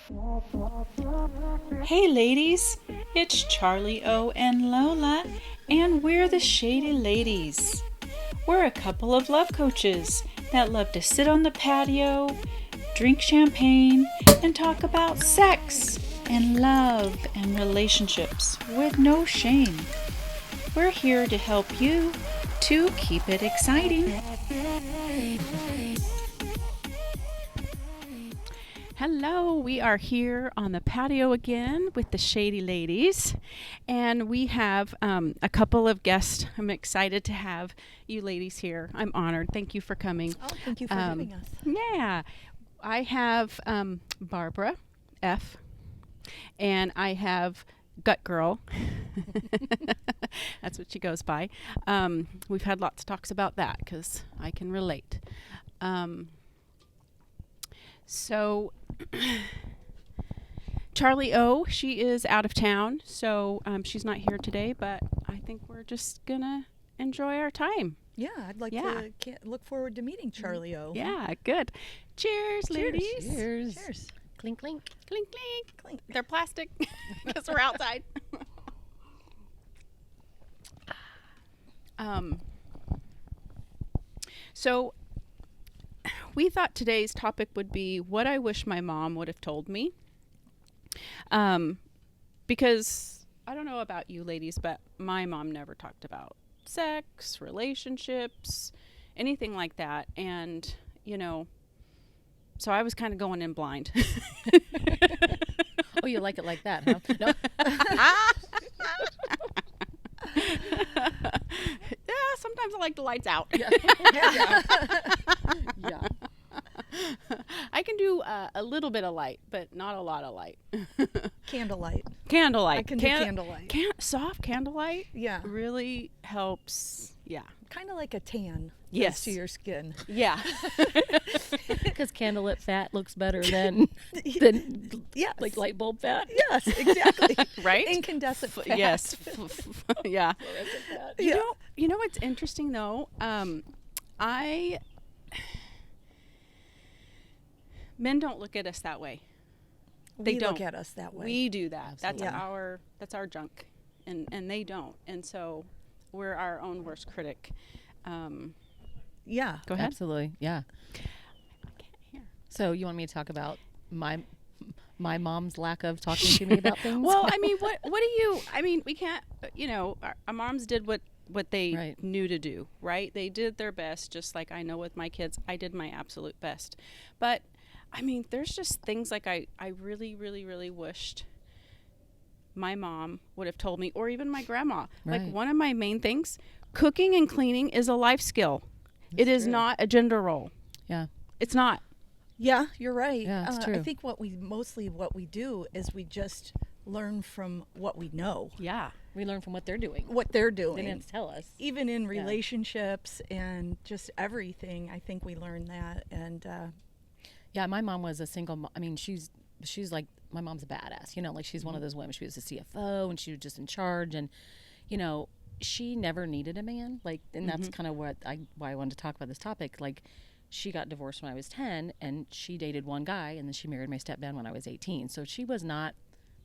Hey ladies, it's Charlie O and Lola, and we're the Shady Ladies. We're a couple of love coaches that love to sit on the patio, drink champagne, and talk about sex and love and relationships with no shame. We're here to help you to keep it exciting. Hello, we are here on the patio again with the Shady Ladies, and we have a couple of guests. I'm excited to have you ladies here. I'm honored. Thank you for coming. Oh, thank you for having us. Yeah, I have Barbara F, and I have Gut Girl. That's what she goes by. We've had lots of talks about that because I can relate. So Charlie O, she is out of town, so she's not here today, but I think we're just going to enjoy our time. Yeah, I'd like to look forward to meeting Charlie O. Yeah, good. Cheers, ladies. Cheers. Cheers. Clink, clink. Clink, clink. Clink. They're plastic because we're outside. So we thought today's topic would be what I wish my mom would have told me. Because I don't know about you ladies, but my mom never talked about sex, relationships, anything like that. And, you know, so I was kind of going in blind. Oh, you like it like that, huh? No. Yeah, sometimes I like the lights out. Yeah. Yeah. I can do a little bit of light, but not a lot of light. Candlelight. Candlelight. I can do candlelight. Soft candlelight Yeah. really helps. Yeah. Kind of like a tan. Yes. Does to your skin. Yeah. Because candlelit fat looks better than Yes. like light bulb fat. Yes, exactly. Right? Incandescent fat. Yes. Yeah. Fluorescent fat. You know what's interesting though? Men don't look at us that way. They We don't look at us that way. We do that. Absolutely. That's our junk, and they don't. And so we're our own worst critic. Yeah. Go ahead. Absolutely. Yeah. I can't hear. So you want me to talk about my mom's lack of talking to me about things? Well, I mean, what do you? I mean, we can't. You know, our moms did what they Right. knew to do. Right? They did their best. Just like I know with my kids, I did my absolute best. But I mean, there's just things like I really, really, really wished my mom would have told me, or even my grandma. Right. Like one of my main things, cooking and cleaning is a life skill. It is true. not a gender role. Yeah. It's not. Yeah, you're right. Yeah, it's true. I think what we do is we just learn from what we know, Yeah. We learn from what they're doing. what they're They doing. didn't tell us. Even in relationships and just everything, I think we learn that. And Yeah, my mom was a single mom. I mean, she's like, my mom's a badass, you know, like she's one of those women. She was a CFO and she was just in charge, and you know, she never needed a man. Like, and that's kind of why I wanted to talk about this topic. Like, she got divorced when I was 10 and she dated one guy, and then she married my stepdad when I was 18. So she was not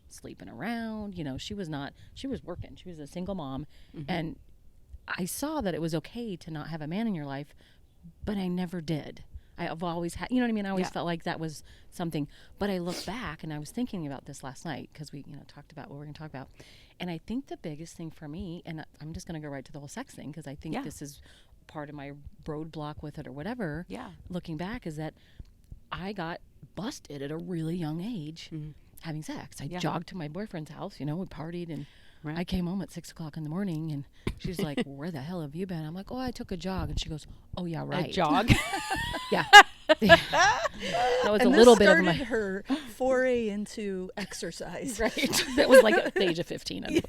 sleeping around, you know, she was working. She was a single mom. And I saw that it was okay to not have a man in your life, but I never did. I've always had, you know what I mean? I always felt like that was something. But I look back, and I was thinking about this last night because we, you know, talked about what we're going to talk about. And I think the biggest thing for me, and I'm just going to go right to the whole sex thing because I think this is part of my roadblock with it or whatever. Yeah. Looking back, is that I got busted at a really young age having sex. I jogged to my boyfriend's house, you know, we partied, and I came home at 6:00 in the morning, and she's like, "Where the hell have you been?" I'm like, "Oh, I took a jog." And she goes, "Oh yeah, right." A jog. Yeah. That was and a this little bit of started my her foray into exercise. right. That was like at the age of 15.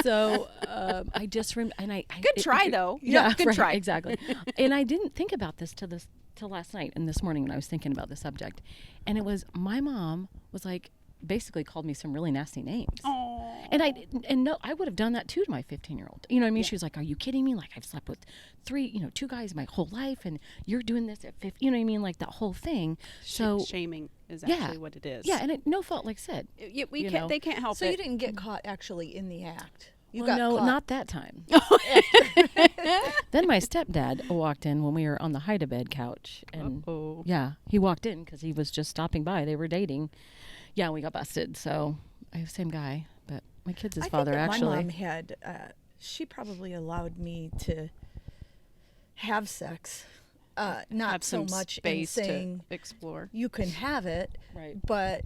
So I just and I Good try though. Yeah, Good right, try. exactly. And I didn't think about this till last night and this morning when I was thinking about the subject, and it was my mom was like basically called me some really nasty names. Oh. And no, I would have done that too to my 15-year-old. You know what I mean? She was like, "Are you kidding me? Like, I've slept with two guys my whole life, and you're doing this at 50." You know what I mean? Like that whole thing. So shaming is actually what it is. yeah, and no fault, like I said. They can't help So it. you didn't get caught actually in the act. You Well, got no, caught. not that time. Then my stepdad walked in when we were on the hide-a-bed couch, and yeah, he walked in because he was just stopping by. They were dating. Yeah, we got busted. So same guy, but my kid's his father think that actually. my mom had. She probably allowed me to have sex, not Have so some much in space saying to explore. you can have it, Right. but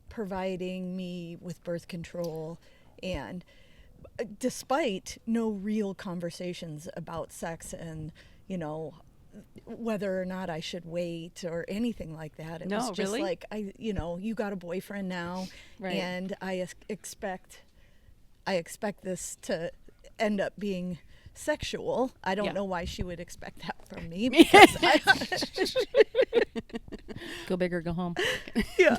providing me with birth control and despite no real conversations about sex and whether or not I should wait or anything like that. It No, was just really? like you got a boyfriend now, Right. and I expect this to end up being sexual. I don't Yeah. know why she would expect that from me because Go big or go home. yeah.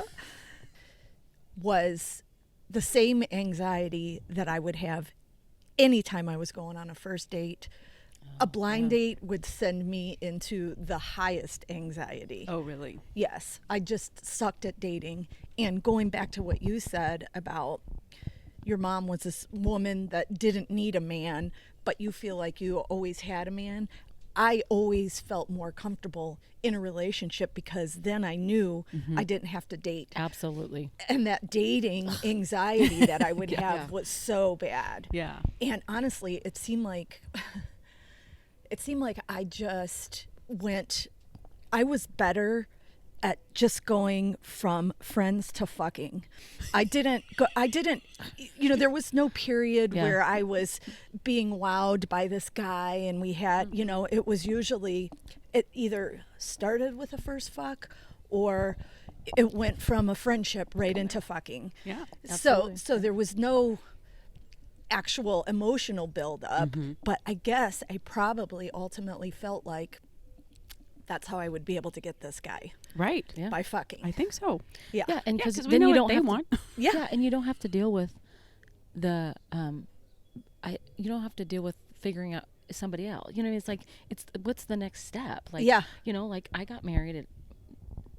Was the same anxiety that I would have anytime I was going on a first date. A blind date would send me into the highest anxiety. Oh, really? Yes, I just sucked at dating. And going back to what you said about your mom was this woman that didn't need a man, but you feel like you always had a man. I always felt more comfortable in a relationship because then I knew I didn't have to date. Absolutely. And that dating anxiety that I would have was so bad. Yeah. And honestly, it seemed like I just I was better at just going from friends to fucking. There was no period Yeah. where I was being wowed by this guy and we had, it was usually, it either started with a first fuck or it went from a friendship right into fucking. Yeah. Absolutely. So there was no actual emotional buildup, but I guess I probably ultimately felt like that's how I would be able to get this guy Right. Yeah. by fucking. I think so. Yeah. Yeah, and Yeah, because 'cause we then know you what don't they have want. To, Yeah. and you don't have to deal with the you don't have to deal with figuring out somebody else. You know, it's like it's what's the next step? Like Yeah. like I got married at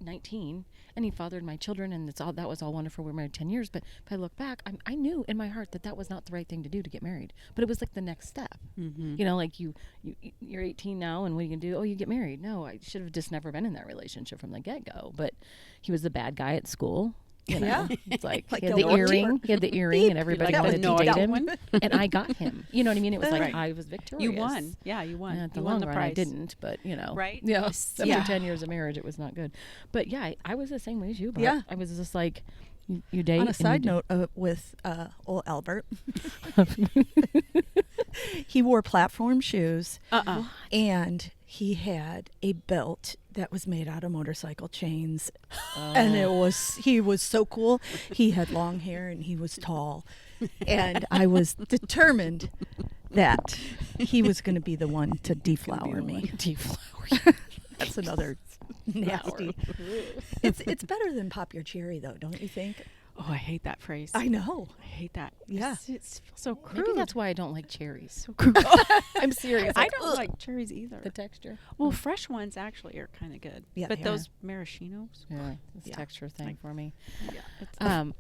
19 and he fathered my children and that was all wonderful. We were married 10 years, but if I look back, I knew in my heart that was not the right thing to do, to get married, but it was like the next step. Like you're 18 now and what are you gonna do? Oh, you get married. No, I should have just never been in that relationship from the get-go, but he was the bad guy at school. Yeah. It's like, Like he had the the one earring, word. he had the earring, and everybody Like, wanted no, to that date him, one. and I got him. You know what I mean? It was like Right. I was victorious. You won. Yeah, you won. And at the you won long the run, prize. I didn't, but Right? Yeah. Yes. After Yeah. 10 years of marriage, it was not good. But yeah, I was the same way as you. Barb. Yeah. I was just like, you date. On a and you side do- note, with old Albert, he wore platform shoes and he had a belt that was made out of motorcycle chains. And he was so cool. He had long hair and he was tall. And I was determined that he was going to be the one to deflower me. Deflower. That's another nasty. It's better than pop your cherry, though, don't you think? Oh, I hate that phrase. I know. I hate that. Yeah. It's so crude. Maybe that's why I don't like cherries. so crude. I'm serious. I Like, don't ugh, like cherries either. the texture. Well, fresh ones actually are kind of good. Yeah, But they those maraschinos. Yeah, it's Yeah. a texture thing for me. Yeah. It's,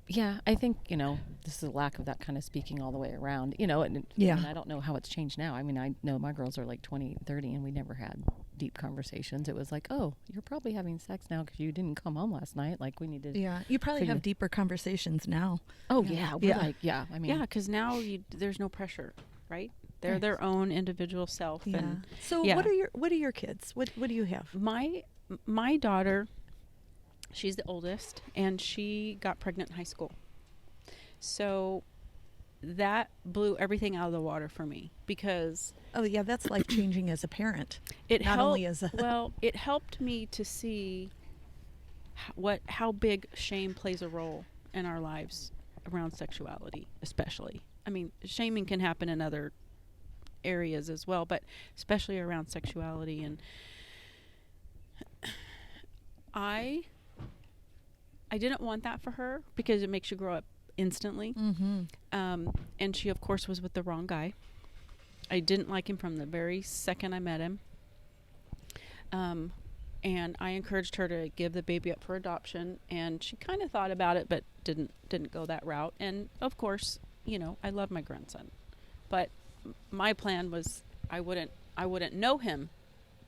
Yeah, I think, this is a lack of that kind of speaking all the way around, and Yeah. I don't know how it's changed now. I mean, I know my girls are like 20, 30, and we never had deep conversations. It was like, oh, you're probably having sex now because you didn't come home last night. Like, we need to. Yeah, you probably figure- have deeper conversations now. Oh, yeah. We're Yeah. like, yeah, I mean. yeah, because now there's no pressure, right? They're Right. their own individual self. Yeah. And So yeah. what are your kids? What do you have? my daughter, she's the oldest, and she got pregnant in high school. So that blew everything out of the water for me because Oh yeah, that's life changing as a parent. it Not helped. only as a Well, it helped me to see how big shame plays a role in our lives around sexuality, especially. I mean, shaming can happen in other areas as well, but especially around sexuality. And I didn't want that for her because it makes you grow up instantly. Mm-hmm. And she, of course, was with the wrong guy. I didn't like him from the very second I met him. And I encouraged her to give the baby up for adoption, and she kind of thought about it, but didn't go that route. And of course, I love my grandson, but my plan was I wouldn't know him,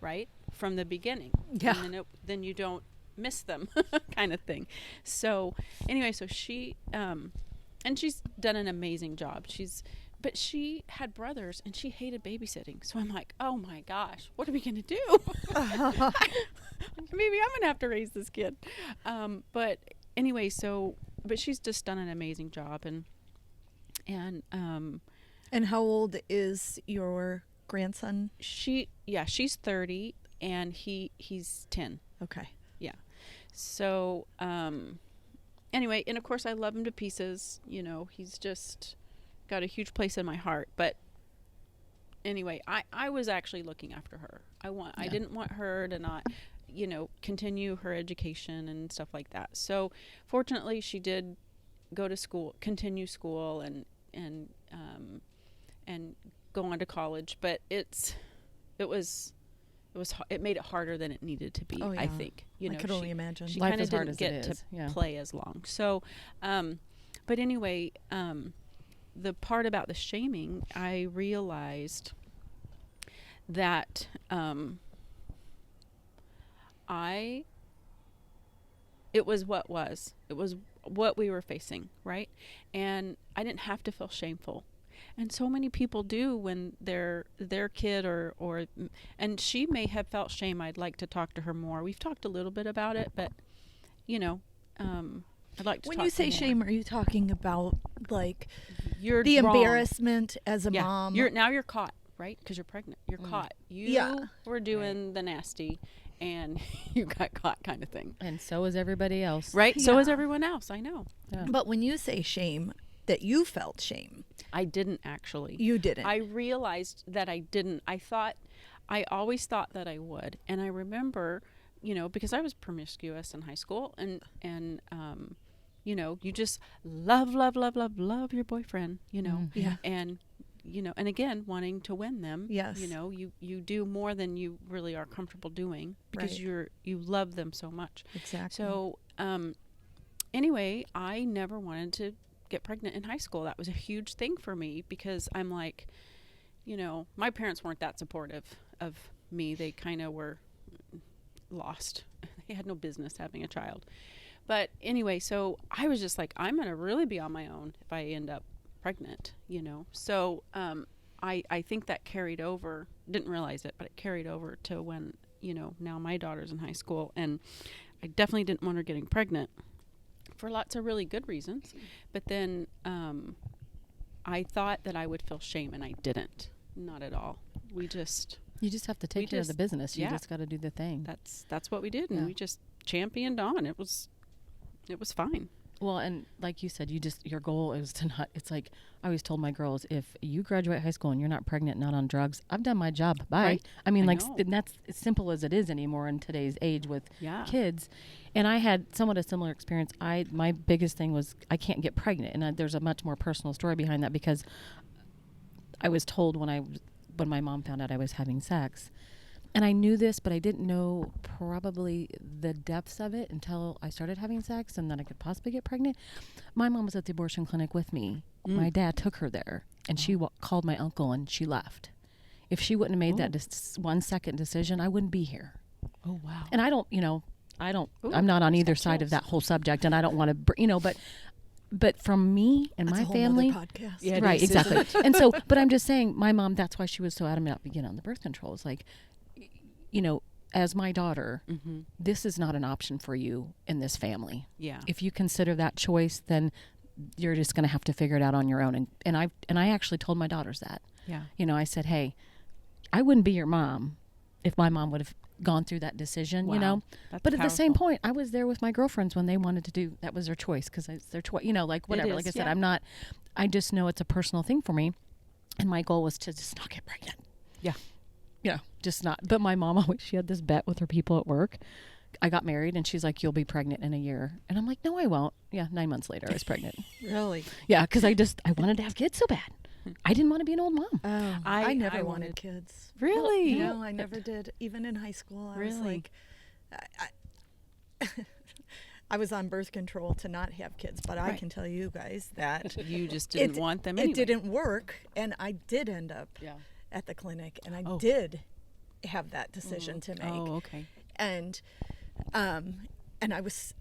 right, from the beginning. Yeah. And then you don't miss them, kind of thing. So anyway, so she and she's done an amazing job. But she had brothers, and she hated babysitting. So I'm like, oh my gosh, what are we going to do? Maybe I'm going to have to raise this kid. But anyway, but she's just done an amazing job. And how old is your grandson? She's 30, and he's 10. Okay. Yeah. So, anyway, and of course I love him to pieces. He's just got a huge place in my heart. But anyway, I was actually looking after her. I didn't want her to not, continue her education and stuff like that. So fortunately she did go to school, continue school, and go on to college. But it made it harder than it needed to be. Oh, yeah. I think, I could only imagine. She Life kind of is hard didn't as get it to is. Yeah. play as long. So, but anyway, the part about the shaming, I realized that it was what we were facing, right? And I didn't have to feel shameful. And so many people do when their kid or and she may have felt shame. I'd like to talk to her more. We've talked a little bit about it, but I'd like to When talk you to say her more. shame, are you talking about like You're the wrong. embarrassment as a mom? You're caught, right? Because you're pregnant. You're caught. You were doing the nasty, and you got caught, kind of thing. And so is everybody else. Right? So Yeah. is everyone else. I know. Yeah. But when you say shame, that you felt shame, I didn't actually. you didn't. I realized that I didn't. I always thought that I would. And I remember, because I was promiscuous in high school, and you just love your boyfriend, Yeah. and, and again, wanting to win them. Yes. You do more than you really are comfortable doing because Right. you love them so much. Exactly. So, anyway, I never wanted to get pregnant in high school. That was a huge thing for me because I'm like, my parents weren't that supportive of me. They kind of were lost. They had no business having a child. But anyway, so I was just like, I'm going to really be on my own if I end up pregnant, So I think that carried over. Didn't realize it, but it carried over to when, now my daughter's in high school. And I definitely didn't want her getting pregnant for lots of really good reasons. But then I thought that I would feel shame, and I didn't. Not at all. You just have to take care of the business. You just got to do the thing. That's what we did, and we just championed on. It was fine. Well, and like you said, your goal is to not. It's like I always told my girls, if you graduate high school and you're not pregnant, not on drugs, I've done my job. Bye. Right. I mean, I like know. and that's as simple as it is anymore in today's age with Yeah. kids. And I had somewhat a similar experience. My biggest thing was I can't get pregnant, and there's a much more personal story behind that because I was told when my mom found out I was having sex. And I knew this, but I didn't know probably the depths of it until I started having sex and that I could possibly get pregnant. My mom was at the abortion clinic with me. My dad took her there, and she called my uncle, and she left. If she wouldn't have made that 1 second decision, I wouldn't be here. Oh, wow. And I'm not on either side of that whole subject, and I don't want to, but from me and That's my a whole family, nother podcast. Yeah, it right, is, isn't exactly. And so, but I'm just saying, my mom, that's why she was so adamant about being on the birth control. It's like, as my daughter, this is not an option for you in this family. Yeah. If you consider that choice, then you're just going to have to figure it out on your own. And I actually told my daughters that. Yeah. I said, hey, I wouldn't be your mom if my mom would have gone through that decision, Wow. That's But at the same powerful. point, I was there with my girlfriends when they wanted to do, that was their choice because it's their choice, like whatever. is, Like I said, yeah. I just know it's a personal thing for me. And my goal was to just not get pregnant. Yeah. Just not. But my mom always, she had this bet with her people at work. I got married, and she's like, "You'll be pregnant in a year," and I'm like, "No, I won't." Yeah, 9 months later, I was pregnant. Really? Yeah, because I wanted to have kids so bad. I didn't want to be an old mom. Oh, I never wanted kids. Really? No, I never did. Even in high school, I was Really? like, I was on birth control to not have kids, but I Right. can tell you guys that You just didn't want them anyway. it didn't work, and I did end up Yeah. at the clinic, and I Oh. did have that decision to make. Oh, okay. And I was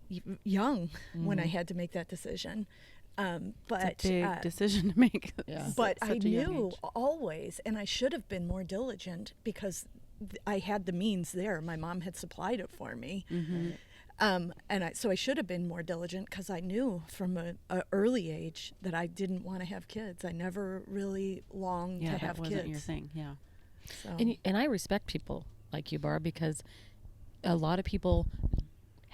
young when I had to make that decision. But It's a big decision to make. Yeah. but Such I a young knew age. always, and I should have been more diligent because I had the means there. My mom had supplied it for me. So I should have been more diligent because I knew from a early age that I didn't want to have kids. I never really longed Yeah, to have that wasn't kids. your thing. Yeah. So. And I respect people like you, Barb, because a lot of people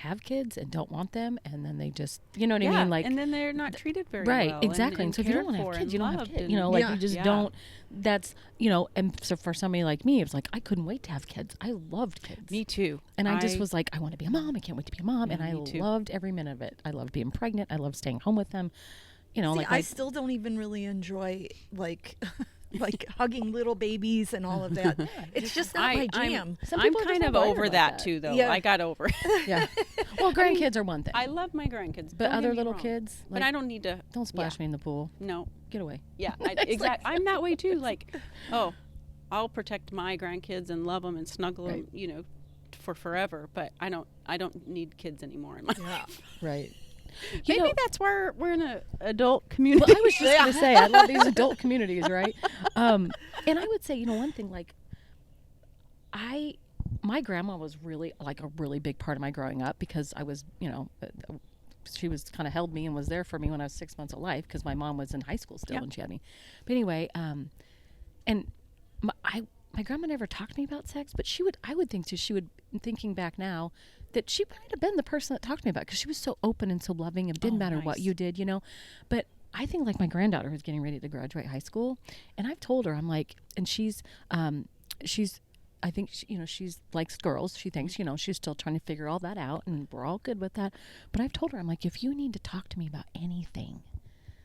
have kids and don't want them, and then they just, you know what I mean? Like, and then they're not treated very right, well. exactly. And so if you don't want to have kids, you don't have kids. You know, like you just don't. That's, you know. And so for somebody like me, it's like I couldn't wait to have kids. I loved kids. Me too. And I just was like, I want to be a mom. I can't wait to be a mom. Yeah, And I me too. loved every minute of it. I loved being pregnant. I loved staying home with them. You know, See, like I still don't even really enjoy like hugging little babies and all of that. It's just not my jam. Some I'm people are just kind not of wired over like that that. too, though. Yeah. I got over it. yeah. Well, grandkids are one thing, I love my grandkids, but don't get other me little wrong. kids, But like, I don't need to. don't splash me in the pool. No. Get away. Yeah. Exactly. I'm that way too. Like, oh, I'll protect my grandkids and love them and snuggle them, Right. you know, for forever. But I don't need kids anymore in my life. Right. Maybe that's why we're in an adult community. Well, I was just going to say, I love these adult communities, right? And I would say, you know, one thing, like, my grandma was really, like, a really big part of my growing up because I was, you know, she was kind of held me and was there for me when I was 6 months of life because my mom was in high school still when she had me. But anyway, and my grandma never talked to me about sex, but I would think she would, thinking back now, that she might have been the person that talked to me about it because she was so open and so loving and it didn't matter what nice. you did, you know. But I think like my granddaughter who's getting ready to graduate high school, and I've told her, I'm like, and she's I think she likes girls. She thinks, you know, she's still trying to figure all that out, and we're all good with that. But I've told her, I'm like, if you need to talk to me about anything,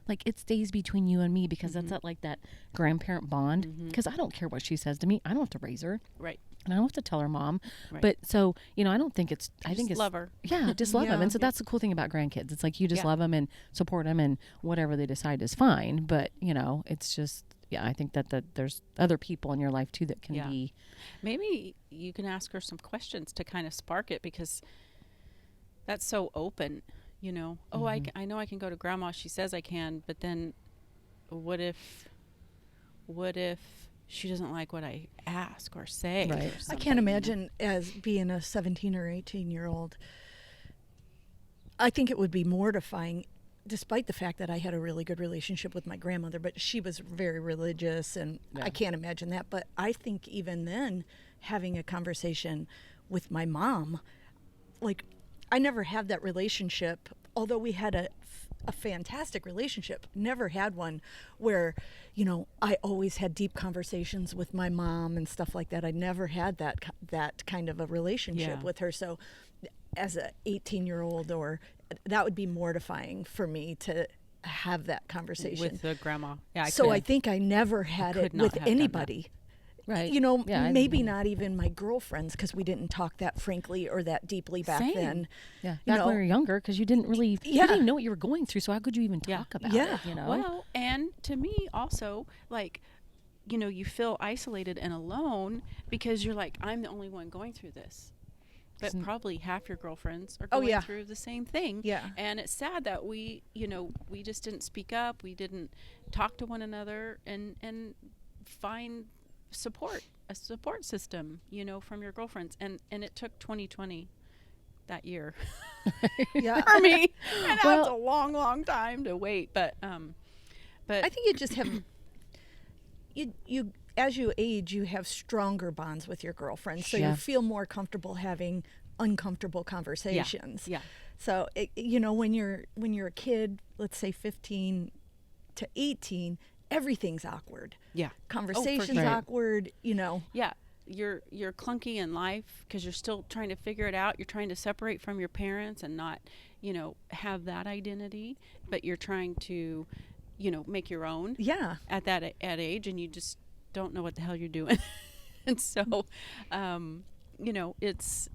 like it stays between you and me because that's that like that grandparent bond. Because I don't care what she says to me. I don't have to raise her. Right. And I don't have to tell her mom. Right. But so, you know, I don't think I think it's love her. Yeah, just love them. Yeah. And so that's the cool thing about grandkids. It's like you just Yeah. love them and support them, and whatever they decide is fine. But, you know, it's just, yeah, I think that there's other people in your life too that can Yeah. be. Maybe you can ask her some questions to kind of spark it because that's so open, you know. Oh, I know I can go to grandma. She says I can, but then what if she doesn't like what I ask or say? Right. or I something, can't you know? imagine as being a 17 or 18-year-old. I think it would be mortifying, despite the fact that I had a really good relationship with my grandmother, but she was very religious, and Yeah. I can't imagine that. But I think even then, having a conversation with my mom, like, I never had that relationship, although we had a fantastic relationship, never had one where, you know, I always had deep conversations with my mom and stuff like that. I never had that kind of a relationship Yeah. with her. So as a 18-year-old, or that would be mortifying for me to have that conversation With the grandma. Yeah. I think I never had could it not with have done that. anybody. Right. You know, Yeah, maybe not even my girlfriends, because we didn't talk that frankly or that deeply back Same. then. Yeah. You Back know, when we were younger, because you didn't really, Yeah. you didn't know what you were going through. So how could you even Yeah. talk about Yeah. it? You know? Well, and to me also, like, you know, you feel isolated and alone because you're like, I'm the only one going through this. But Isn't- probably half your girlfriends are Oh, going yeah. through the same thing. Yeah. And it's sad that we just didn't speak up. We didn't talk to one another and find a support system, you know, from your girlfriends. And it took 2020 that year Yeah. for me. And that was Well- a long, long time to wait. But I think you just have you as you age, you have stronger bonds with your girlfriends, so Yeah. you feel more comfortable having uncomfortable conversations. Yeah. So you know, when you're a kid, let's say 15 to 18, everything's awkward. Yeah. Conversation's Right. awkward. You know. Yeah. you're clunky in life because you're still trying to figure it out. You're trying to separate from your parents and not, have that identity, but you're trying to, make your own. Yeah. At at age, and you just don't know what the hell you're doing. And so, that's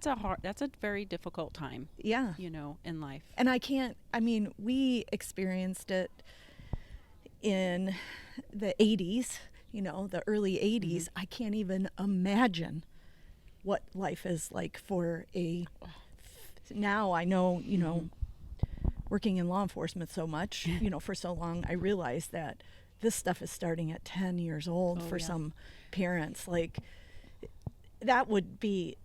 a very difficult time. Yeah. In life. And we experienced it in the 80s, the early 80s. I can't even imagine what life is like for now I know, working in law enforcement so much, for so long, I realize that this stuff is starting at 10 years old for some parents. Like, that would be,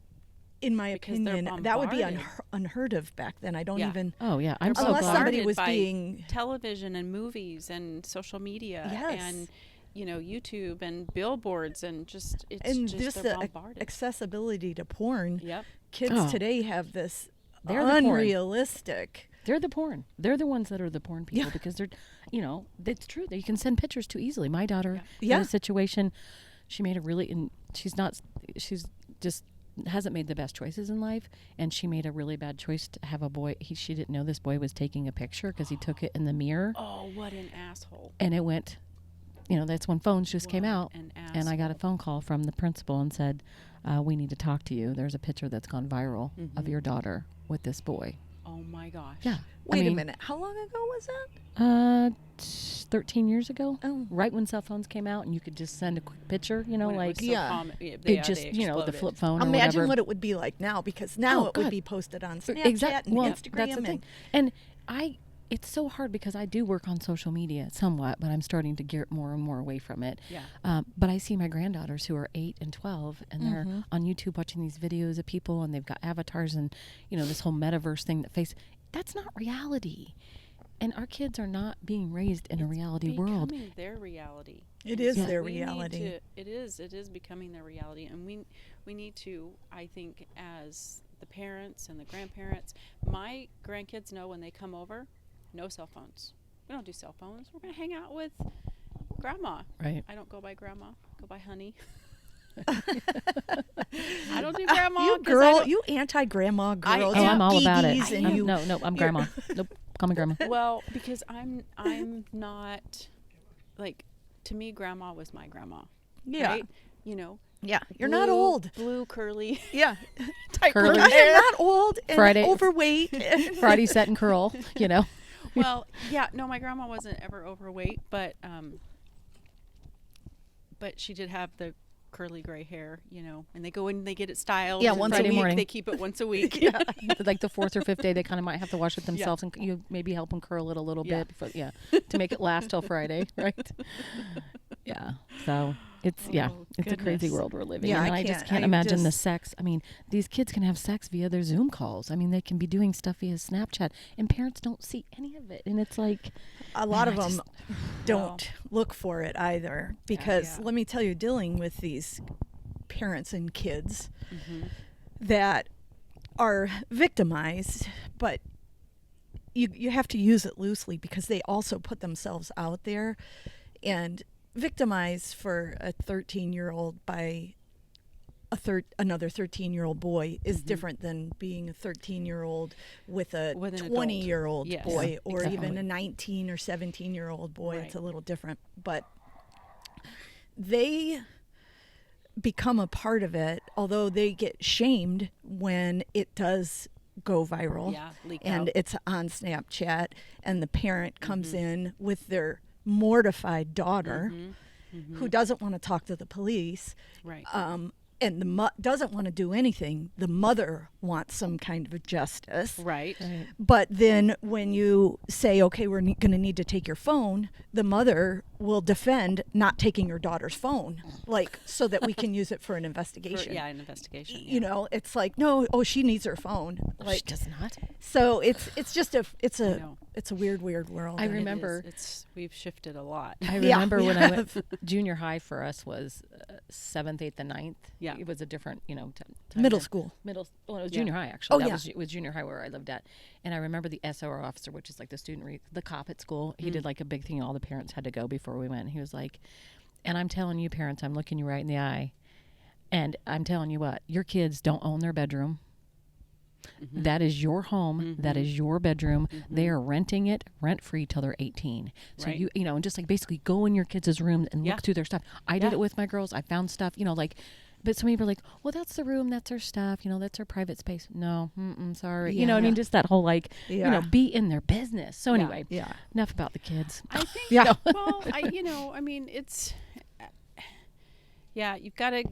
in my opinion, that would be unheard of back then. I don't even. Oh yeah, I'm so unless glad. somebody was by being television and movies and social media and YouTube and billboards and just just they're the bombarded. accessibility to porn. Yep. Kids today have this They're the porn. unrealistic. They're the porn. They're the ones that are the porn people because they're, it's true that you can send pictures too easily. My daughter had a situation. She made she's just hasn't made the best choices in life, and she made a really bad choice to have a boy. She didn't know this boy was taking a picture because he took it in the mirror. Oh, what an asshole! And it went, that's when phones just came out, and I got a phone call from the principal and said, "We need to talk to you. There's a picture that's gone viral of your daughter with this boy." Oh my gosh! Yeah. Wait a minute. How long ago was that? 13 years ago. Oh. Right when cell phones came out and you could just send a quick picture, When it was so common, it just, they the exploded. flip phone or Imagine whatever. what it would be like now, because now it would be posted on Snapchat and Instagram. That's the thing. And it's so hard because I do work on social media somewhat, but I'm starting to get more and more away from it. Yeah. But I see my granddaughters who are 8 and 12, and they're on YouTube watching these videos of people, and they've got avatars and, this whole metaverse thing that's not reality. And our kids are not being raised in a reality world. It's becoming their reality. It is their reality. It is becoming their reality, and we need to, I think, as the parents and the grandparents, my grandkids know when they come over, no cell phones. We don't do cell phones. We're going to hang out with grandma. Right. I don't go by grandma. I go by honey. I don't do grandma. You girl, you anti-grandma girl. I'm all about it. And No, I'm grandma. Nope, call me grandma. Well, because I'm not, like, to me, grandma was my grandma. Yeah. Right? Yeah. You're not old. Blue curly. Yeah. Curly. You're not old and Friday. overweight. Friday set and curl, Well, yeah, no, my grandma wasn't ever overweight, but she did have the curly gray hair, and they go in and they get it styled. Yeah, and once a Friday week. morning. They keep it once a week. Yeah. Like the 4th or 5th day, they kind of might have to wash it themselves, and you maybe help them curl it a little bit, to make it last till Friday, right? Yeah. So it's it's a crazy world we're living in. Yeah, And I just can't imagine the sex. I mean, these kids can have sex via their Zoom calls. I mean, they can be doing stuff via Snapchat, and parents don't see any of it. And it's like a lot of them don't look for it either, because let me tell you, dealing with these parents and kids that are victimized, but you have to use it loosely, because they also put themselves out there, and victimized for a 13-year-old by another 13-year-old boy is different than being a 13-year-old with a 20-year-old boy, or even a 19 or 17-year-old boy. Right. It's a little different, but they become a part of it, although they get shamed when it does go viral, leak and out. It's on Snapchat, and the parent comes in with their mortified daughter who doesn't want to talk to the police, right? And doesn't want to do anything. The mother wants some kind of justice, right? But then when you say, okay, we're going to need to take your phone, the mother will defend not taking your daughter's phone, like, so that we can use it for an investigation. An investigation. You know, it's like, no, she needs her phone. Like, she does not. So it's just it's a weird world. I remember we've shifted a lot. I remember when I went junior high for us was 7th, 8th, and 9th. Yeah, it was a different, time middle school. Well, it was junior high actually. Oh, It was junior high where I lived at, and I remember the SOR officer, which is like the cop at school. He did like a big thing. All the parents had to go before we went. And he was like, "And I'm telling you, parents, I'm looking you right in the eye. And I'm telling you what, your kids don't own their bedroom. Mm-hmm. That is your home. Mm-hmm. That is your bedroom. Mm-hmm. They are renting it rent free till they're 18. So Right. you know, and just like basically go in your kids' room and Yeah. look through their stuff. I did Yeah. it with my girls. I found stuff, you know, like, but some people are like, well, that's the room, that's their stuff, you know, that's their private space. No, sorry. You know what I mean? Yeah. Just that whole like, you know, Yeah. be in their business. So Yeah. anyway, Yeah. enough about the kids. I think. Yeah. Well, I mean, it's. Yeah, you've gotta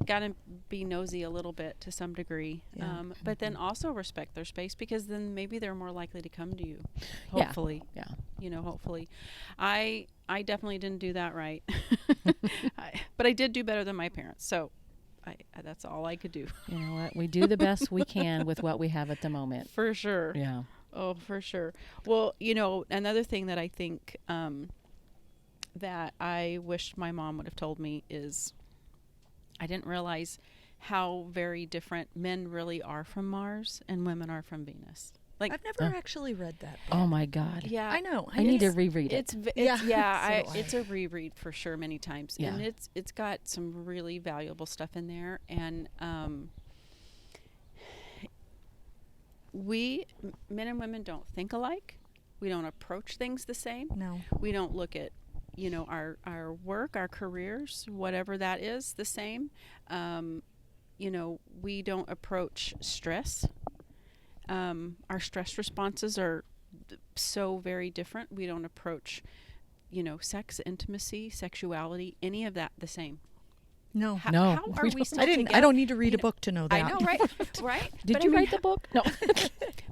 be nosy a little bit to some degree, Yeah. but then also respect their space, because then maybe they're more likely to come to you. Yeah. Hopefully, Yeah. hopefully. I definitely didn't do that right, but I did do better than my parents. So, that's all I could do. You know what? We do the best we can with what we have at the moment. For sure. Yeah. Oh, for sure. Well, another thing that I think that I wish my mom would have told me is, I didn't realize how very different men really are from Mars and women are from Venus. Like, I've never actually read that. Oh my God. yeah, I know. I need to reread it. It's a reread for sure many times, Yeah. and it's got some really valuable stuff in there, and men and women don't think alike. We don't approach things the same. No. We don't look at our work, our careers, whatever that is, the same. We don't approach stress. Our stress responses are so very different. We don't approach, sex, intimacy, sexuality, any of that the same. No. No, How are we we don't. still I didn't. together? I don't need to read You a book to know that. I know, right? Right? Did But you I mean, write the book? No.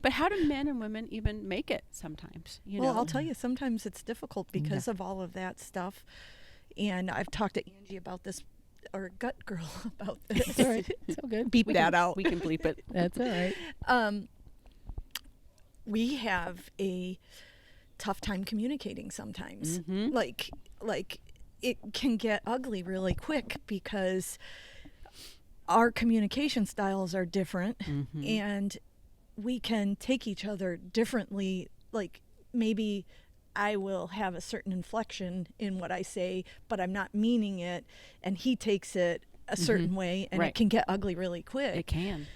But how do men and women even make it sometimes? Well, I'll tell you, sometimes it's difficult because of all of that stuff. And I've talked to Angie about this, or Gut Girl about this. It's all right. It's all good. Beep that out. We can bleep it. That's all right. We have a tough time communicating sometimes. Mhm. Like it can get ugly really quick because our communication styles are different, and we can take each other differently. Like, maybe I will have a certain inflection in what I say, but I'm not meaning it, and he takes it a certain way, and Right. it can get ugly really quick. It can.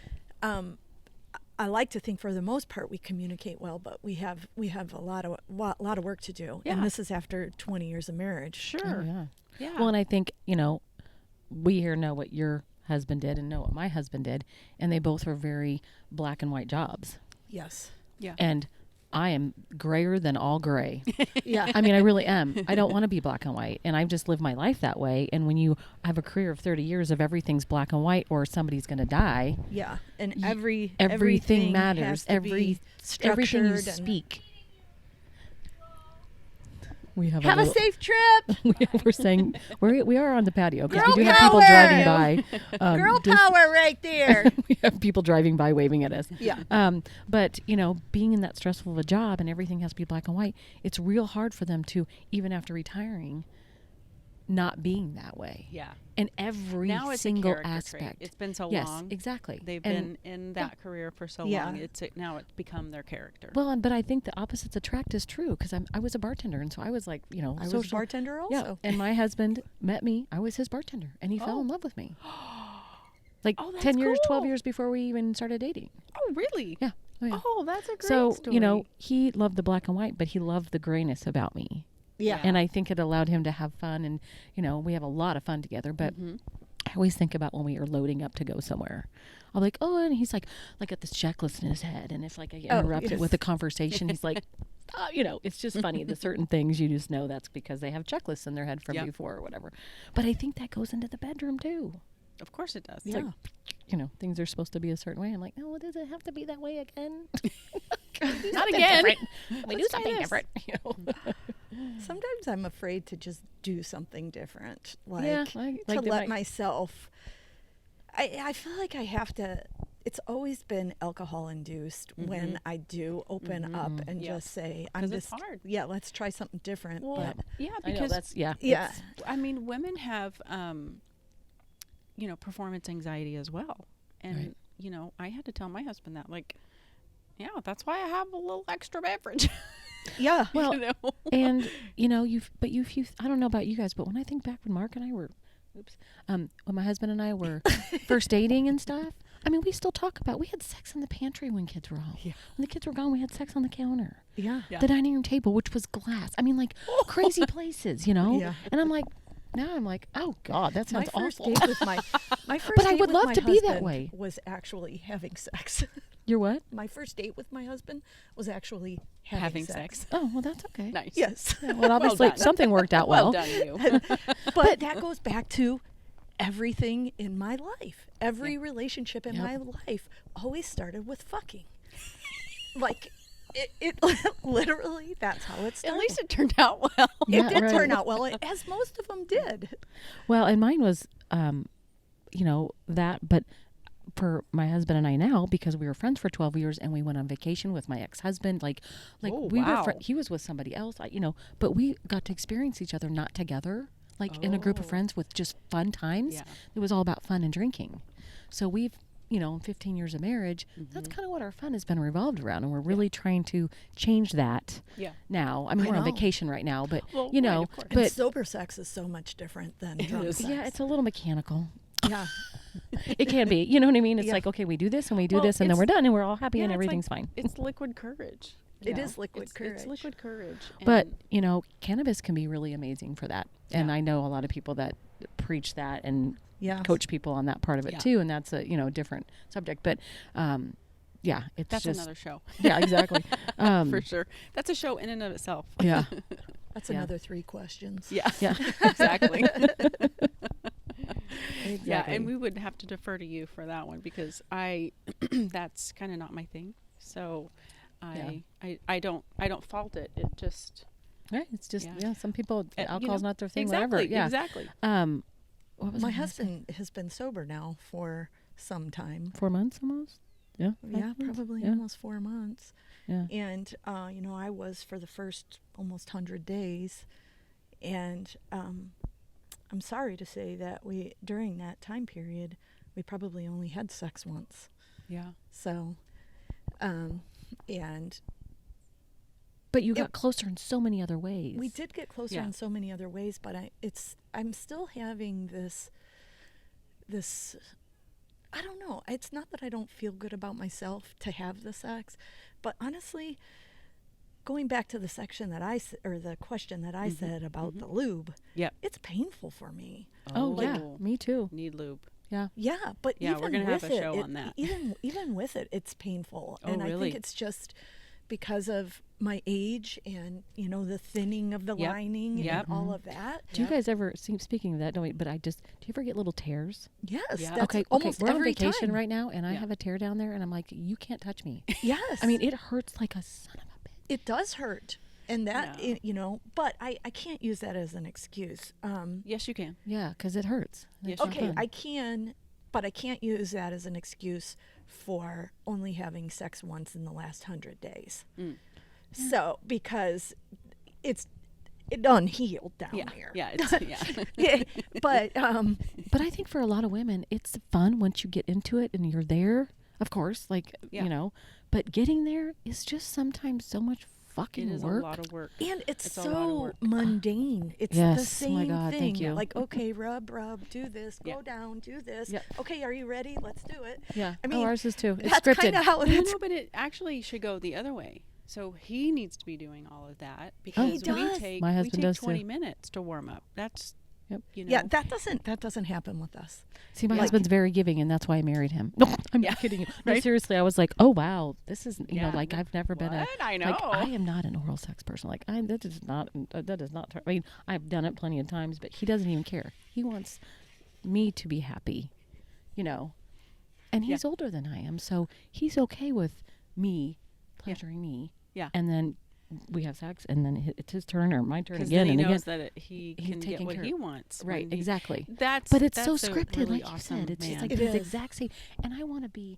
I like to think for the most part we communicate well, but we have a lot of work to do. Yeah. And this is after 20 years of marriage. Sure. Oh, yeah. Yeah. Well, and I think, we here know what your husband did and know what my husband did, and they both were very black and white jobs. Yes. Yeah. And I am grayer than all gray. Yeah. I mean, I really am. I don't want to be black and white, and I've just lived my life that way. And when you have a career of 30 years of everything's black and white or somebody's going to die, Yeah. And everything matters. has to be Everything you structured and speak. We have have a a little, safe trip. we're saying we are on the patio because Girl we do have people power! driving by. Girl just- power right there. we have people driving by waving at us. Yeah. But being in that stressful of a job and everything has to be black and white, it's real hard for them to, even after retiring, not being that way. Yeah. In every Now it's a single character trait. aspect. It's been so yes, long. exactly. They've And- been in that career for so Yeah. long. Now it's become their character. Well, but I think the opposites attract is true because I was a bartender, and so I was like, I was a social. bartender Yeah, also. and my husband met me. I was his bartender, and he fell Oh. in love with me. Like Oh, that's 10 years, 12 cool. years before we even started dating. Oh, really? Yeah. Oh, yeah. Oh, that's a great So, story. he loved the black and white, but he loved the grayness about me. Yeah. And I think it allowed him to have fun. And, we have a lot of fun together. But I always think about when we are loading up to go somewhere. I'm like, oh, and he's like at this checklist in his head. And if I get interrupted yes. with a conversation, he's like, it's just funny. The certain things you just know that's because they have checklists in their head from Yep. before or whatever. But I think that goes into the bedroom too. Of course it does. It's like, things are supposed to be a certain way. I'm like, no, does it have to be that way again? Not again. We do Let's try something this. different. Sometimes I'm afraid to just do something different. Like, Yeah, to like let that myself. I feel like I have to. It's always been alcohol induced when I do open up and Yeah. just say, I'm 'Cause it's just hard. Yeah, let's try something different. Well, but yeah, I know because that's yeah. yeah, I mean, women have, performance anxiety as well. And, Right. I had to tell my husband that, like, yeah, that's why I have a little extra beverage. yeah. Well, you know? and you've I don't know about you guys, but when I think back when Mark and I were when my husband and I were first dating and stuff, I mean, we still talk about, we had sex in the pantry when kids were home. Yeah. When the kids were gone, we had sex on the counter. Yeah. Yeah. The dining room table, which was glass. I mean, like crazy places, you know? Yeah. And I'm like, now I'm like, oh God, that sounds my first awful. date with my first But I date would with love my to be that husband way. was actually having sex. You're what? My first date with my husband was actually Having sex. Oh, well, that's okay. Nice. Yes. Yeah, well, obviously done. something worked out Well well. done, you. But that goes back to everything in my life. Every relationship in my life always started with fucking. Like, it literally, that's how it started. At least it turned out well. Yeah, It did right. turn out well, as most of them did. Well, and mine was, you know, that, but for my husband and I now, because we were friends for 12 years and we went on vacation with my ex-husband, like Oh, we wow. were, he was with somebody else, you know, but we got to experience each other not together, like in a group of friends with just fun times. Yeah. It was all about fun and drinking. So we've, you know, in 15 years of marriage, that's kind of what our fun has been revolved around. And we're really trying to change that Yeah. now. I mean, I we're on know. vacation right now, but, Well, you right, know, of course. And but sober sex is so much different than drunk is. sex. yeah, it's a little mechanical. Yeah. It can be. You know what I mean? It's Yeah. like, okay, we do this and we do Well, this and then it's- we're done and we're all happy Yeah, and it's like- everything's fine. It's liquid courage. It you is know? liquid It's courage. liquid courage. But, and- you know, cannabis can be really amazing for that. And Yeah. I know a lot of people that preach that and Yes. coach people on that part of it Yeah. too. And that's a, you know, different subject. But, yeah, it's that's just, another show. yeah, exactly. For sure. That's a show in and of itself. Yeah. That's Yeah. another 3 questions. Yeah. Yeah. Exactly. Yeah, Exactly. and we would have to defer to you for that one because I that's kind of not my thing. So I don't fault it. It just Right. It's just, Yeah. yeah, some people, you alcohol's know, not their thing, exactly, whatever. Yeah. Exactly. What was My I gonna say? husband has been sober now for some time. 4 months almost? Yeah. Yeah, 5 months? probably Yeah. almost 4 months. Yeah. And, you know, I was for the first almost 100 days. And I'm sorry to say that during that time period, we probably only had sex once. Yeah. So, and But you got closer in so many other ways. we did get closer Yeah. in so many other ways, but I'm still having this, I don't know. It's not that I don't feel good about myself to have the sex, but honestly, going back to the section that or the question that I said about the lube, Yep. it's painful for me. Oh, yeah. Me too. Need lube. Yeah. Yeah, but Yeah, even we're gonna have with a show it, on that. even with it, it's painful, Oh, and I really? think it's just because of my age and, you know, the thinning of the Yep. lining Yep. and all of that. Do you guys ever, speaking of that, do you ever get little tears? Yes, Yeah. that's Okay, almost we're on every vacation time. right now, and I Yeah. have a tear down there, and I'm like, you can't touch me. Yes, I mean, it hurts like a son of a bitch. it does hurt, and that No. you know, but I can't use that as an excuse. Yes, you can. Yeah, because it hurts. And Yes, it's not Okay, fun. I can, but I can't use that as an excuse for only having sex once in the last 100 days. So because it unhealed down Yeah. here. Yeah. It's, yeah. Yeah, but But I think for a lot of women, it's fun once you get into it and you're there, of course, like, Yeah. you know, but getting there is just sometimes so much It fucking is work. a lot of work. and it's It's a lot of so work. mundane. It's the Yes, oh same my God, thing. thank you. Like, okay, rub, do this, Yeah. go down, do this. Yep. Okay, are you ready? Let's do it. Yeah. I mean, ours is too. It's that's scripted. kind of how it Well, is. no, but it actually should go the other way. So he needs to be doing all of that because does. we take My husband we take does too. 20 minutes to warm up. That's Yep. you know. Yeah, that doesn't happen with us. See, my Yeah. husband's very giving, and that's why I married him. No, I'm Yeah. not kidding you. No, Right? seriously, I was like, oh, wow, this is, you Yeah. know, like, I've never been a, What? I like, know. I am not an oral sex person. Like, that is not, I mean, I've done it plenty of times, but he doesn't even care. He wants me to be happy, you know, and he's older than I am, so he's okay with me pleasuring me. Yeah. And then we have sex, and then it's his turn or my turn Because again then he and again. knows that he He's can get taking what care he of- wants. Right, when he- exactly. That's But it's so that's a scripted, really like you awesome said. It's just man. like It this is. exact same. And I want to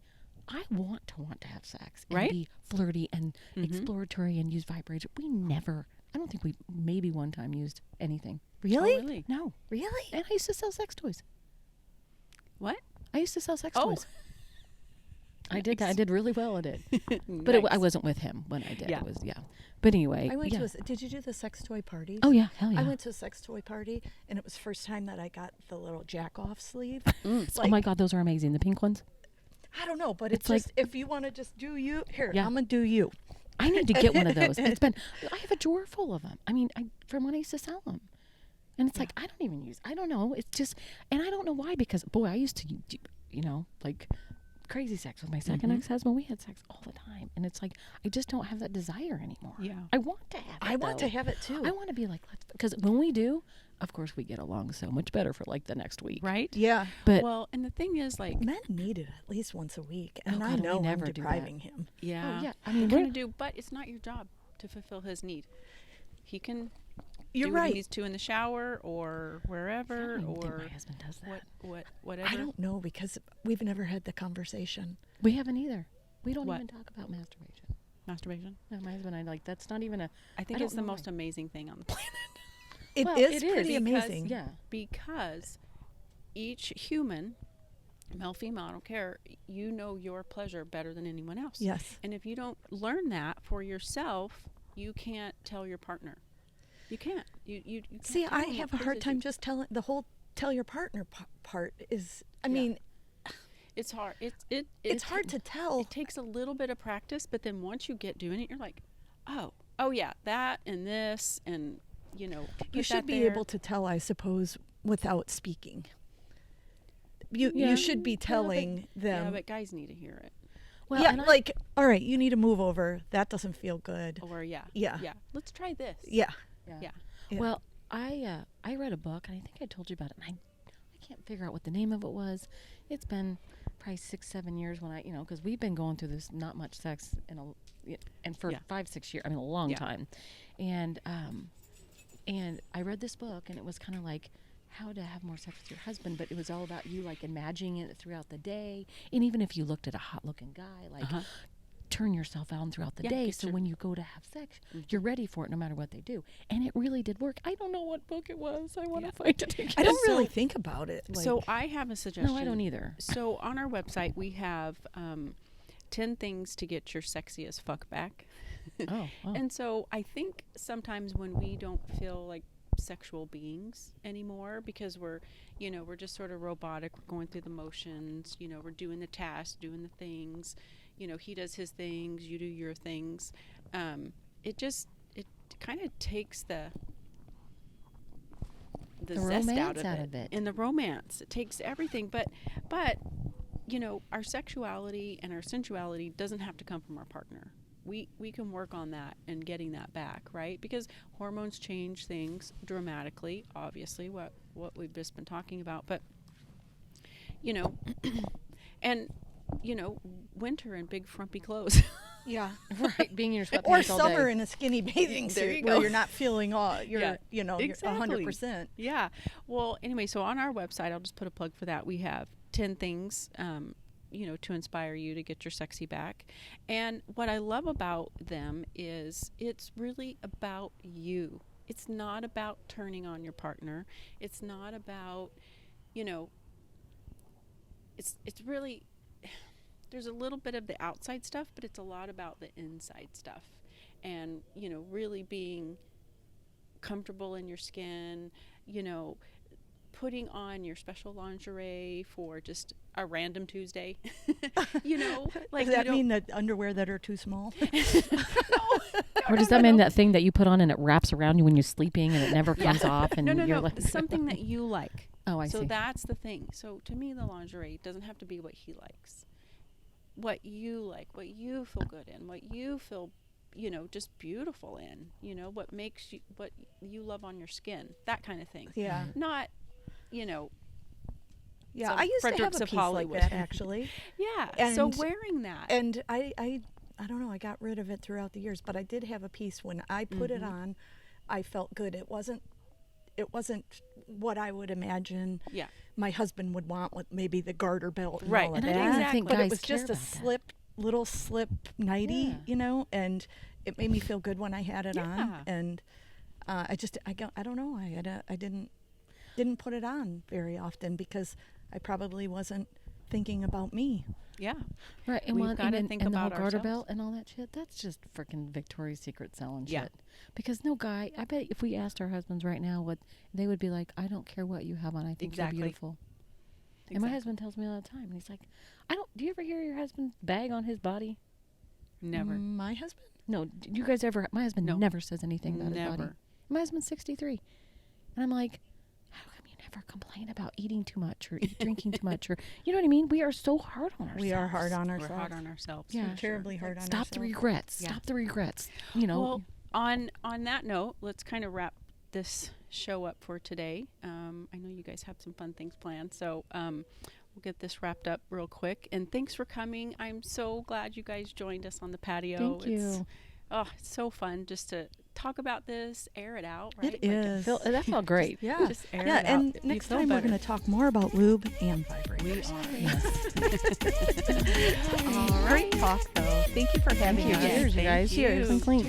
have sex and Right? be flirty and exploratory and use vibrators. I don't think we maybe one time used anything. Really? Oh, really? No. Really? And I used to sell sex toys. What? I used to sell sex Oh. toys. I did that. I did really well at it. But I wasn't with him when I did. Yeah. It was, But anyway. I went to did you do the sex toy parties? Oh, yeah. Hell yeah. I went to a sex toy party, and it was the first time that I got the little jack-off sleeve. Oh, my God. Those are amazing. The pink ones. I don't know, but It's it's just, if you want to just do you, here, Yeah. I'm going to do you. I need to get one of those. I have a drawer full of them. I mean, from when I used to sell them. And it's like, I don't know. It's just, and I don't know why, because, boy, I used to, like crazy sex with my 2nd ex-husband. We had sex all the time. And it's like, I just don't have that desire anymore. Yeah. I want to have it. I want to have it, too. I want to be like, because when we do, of course, we get along so much better for like the next week. Right? Yeah. But Well, and the thing is, like, Men need it at least once a week, and Oh, I God, we know I'm never do that. depriving him. yeah. yeah, I I mean, mean, we're- kind of do, but it's not your job to fulfill his need. He can You're do what he right. needs to in the shower or wherever, I don't even think or my husband does that. whatever. I don't know, because we've never had the conversation. We haven't either. We don't What? even talk about masturbation. Masturbation. No, my husband and I, like, that's not even a. I think don't it's the know most why. amazing thing on the planet. It Well, is it is, pretty because- amazing. Yeah. Because each human, male, female, I don't care, you know your pleasure better than anyone else. Yes. And if you don't learn that for yourself, you can't tell your partner. You can't. You can't See, tell I them have what a hard pleases time you. just telling the whole tell your partner part is, I Yeah. mean, It's hard. it's hard to tell. It takes a little bit of practice, but then once you get doing it, you're like, oh yeah, that and this, and You put should that be there. able to tell, I suppose, without speaking. You Yeah. should be telling Yeah, them. but guys need to hear it. Well, yeah, and like, all right, you need to move over. That doesn't feel good. Or yeah. Yeah. Let's try this. Yeah. Yeah. Yeah. Well, I read a book, and I think I told you about it, and I can't figure out what the name of it was. It's been probably 6-7 years when because we've been going through this not much sex and for Yeah. 5-6 years. I mean, a long Yeah. time. And I read this book, and it was kind of like how to have more sex with your husband, but it was all about you like imagining it throughout the day. And even if you looked at a hot looking guy, like turn yourself on throughout the Yeah, day, get so your- when you go to have sex, you're ready for it no matter what they do. And it really did work. I don't know what book it was. I want to find it again. I don't really So- think about it. Like, So I have a suggestion. No, I don't either. So on our website we have 10 things to get your sexiest fuck back. Oh. And so I think sometimes when we don't feel like sexual beings anymore because we're just sort of robotic, we're going through the motions, we're doing the tasks, doing the things, he does his things, you do your things. It kind of takes the zest romance out of it. And the romance, it takes everything, but our sexuality and our sensuality doesn't have to come from our partner. We can work on that and getting that back, right? Because hormones change things dramatically, obviously, what we've just been talking about. But, and, winter in big frumpy clothes. yeah. Right, being in your sweatpants Or all summer day. in a skinny bathing There suit you where go. you're not feeling you're Exactly. 100%. Yeah. Well, anyway, so on our website, I'll just put a plug for that. We have 10 things, to inspire you to get your sexy back. And what I love about them is it's really about you. It's not about turning on your partner. It's not about, it's really, there's a little bit of the outside stuff, but it's a lot about the inside stuff. And, really being comfortable in your skin, putting on your special lingerie for just a random Tuesday. Like Does that you mean that underwear that are too small? Or does that mean that thing that you put on and it wraps around you when you're sleeping and it never comes off? And no, you're like, something that you like. Oh, I So see. that's the thing. So to me, the lingerie doesn't have to be what he likes. What you like, what you feel good in, what you feel, just beautiful in. What makes you, what you love on your skin, that kind of thing. Yeah. Not, Yeah, some I used to have Fredericks a of piece Hollywood. like that, actually. Yeah. So And- wearing that. And I don't know, I got rid of it throughout the years, but I did have a piece when I put it on, I felt good. It wasn't what I would imagine Yeah. my husband would want, with maybe the garter belt and Right. all of And I that. don't even think but guys it was care just a about that. little slip nightie, Yeah. and it made me feel good when I had it Yeah. on. And I don't know, I didn't put it on very often because I probably wasn't thinking about me. Yeah. Right, and We've one, gotta and, think and the whole about garter ourselves. belt and all that shit. That's just freaking Victoria's Secret selling Yeah. shit. Because no guy, I bet if we asked our husbands right now, what they would be like, I don't care what you have on. I think Exactly. you're beautiful. And my husband tells me all the time, and he's like, I don't. Do you ever hear your husband bag on his body? Never. My husband? No. Do you guys ever? My husband No. never says anything about his body. Never. My husband's 63, and I'm like, how come you never complain about eating too much or drinking too much, or you know what I mean? We are so hard on ourselves. We are hard on We're ourselves. hard on ourselves. Yeah. for sure. Terribly hard on Stop ourselves. the regrets. Yeah. Stop the regrets. You know. Well, on that note, let's kind of wrap this show up for today. I know you guys have some fun things planned, so we'll get this wrapped up real quick. And thanks for coming. I'm so glad you guys joined us on the patio. Thank you. It's so fun just to talk about this, air it out. Right? It is. That felt great. Yeah. Just air Yeah, it out. and You next feel time we're better. going to talk more about lube and vibrators. We are. Yes. Great talk, though. Thank you for having us. Cheers, you Thank guys. Cheers. you. And clean.